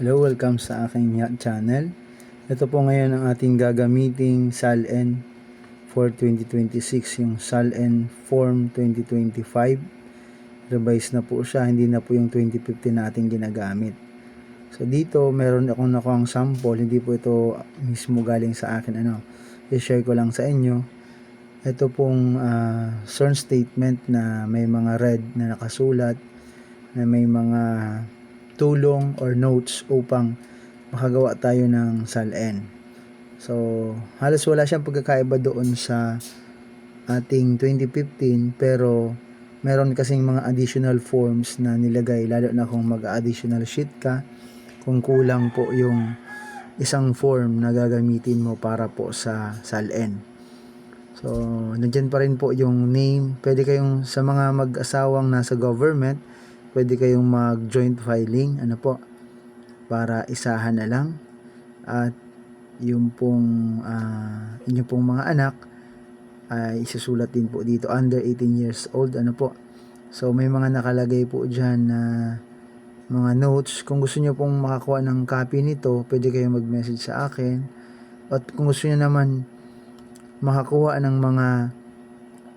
Hello, welcome sa aking channel. Ito po ngayon ang ating gagamiting SALN for 2026, yung SALN Form 2025. Revise na po siya, hindi na po yung 2015 na ating ginagamit. So dito, meron akong nakuhang sample, hindi po ito mismo galing sa akin. I-share ko lang sa inyo. Ito pong sworn statement na may mga red na nakasulat, na may mga tulong or notes upang makagawa tayo ng SALN. So, halos wala siyang pagkakaiba doon sa ating 2015, pero meron kasing mga additional forms na nilagay, lalo na kung mag-additional sheet ka, kung kulang po yung isang form na gagamitin mo para po sa SALN. So, nandyan pa rin po yung name. Pwede kayong, sa mga mag-asawang nasa government, pwede kayong mag-joint filing, para isahan na lang. At yung pong inyong pong mga anak ay isusulat din po dito, under 18 years old, So, may mga nakalagay po dyan na mga notes. Kung gusto nyo pong makakuha ng copy nito, pwede kayong mag-message sa akin. At kung gusto nyo naman makakuha ng mga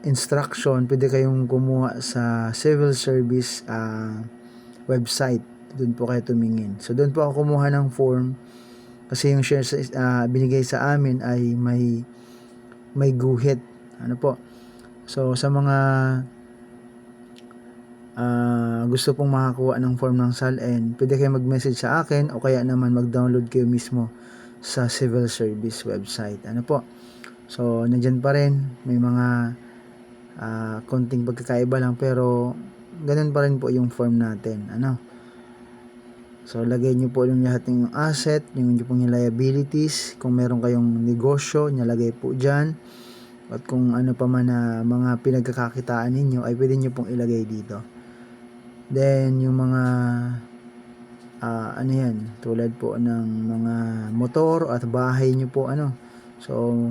instruction, pwede kayong kumuha sa civil service website. Doon po kayo tumingin. So, doon po ako kumuha ng form kasi yung shares binigay sa amin ay may guhit. So, sa mga gusto pong makakuha ng form ng SALN, pwede kayo mag-message sa akin o kaya naman mag-download kayo mismo sa civil service website. So, nandyan pa rin. May mga konting pagkakaiba lang, pero ganun pa rin po yung form natin. So, lagay nyo po yung lahat ng asset, yung pong liabilities. Kung meron kayong negosyo, nilagay po dyan. At kung ano pa man na mga pinagkakakitaan ninyo, ay pwede nyo pong ilagay dito. Then, yung mga tulad po ng mga motor at bahay nyo po, So,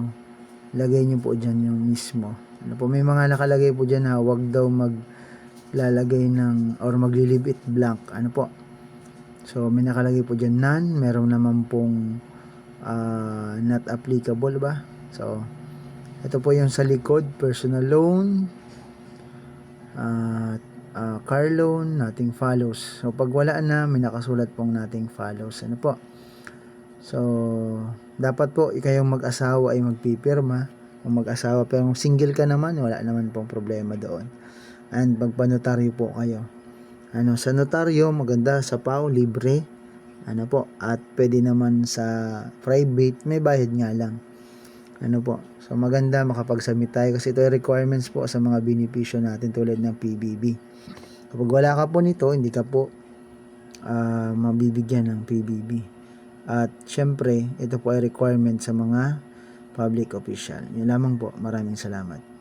lagay nyo po dyan yung mismo. May mga nakalagay po dyan na wag daw maglalagay ng or maglilibit blank. So, may nakalagay po dyan none. Meron naman pong not applicable ba? So, ito po yung sa likod, personal loan, car loan, nothing follows. So, pag wala na, may nakasulat pong nothing follows. So, dapat po kayong mag-asawa ay magpipirma. Kung mag-asawa, pero kung single ka naman, wala naman pong problema doon. And magpanotaryo po kayo. Sa notaryo, maganda sa PAO, libre. At pwede naman sa private, may bayad nga lang. So maganda makapag-submit tayo kasi ito ay requirements po sa mga benepisyo natin tulad ng PBB. Kapag wala ka po nito, hindi ka po mabibigyan ng PBB. At syempre, ito po ay requirement sa mga public official. Yun lamang po. Maraming salamat.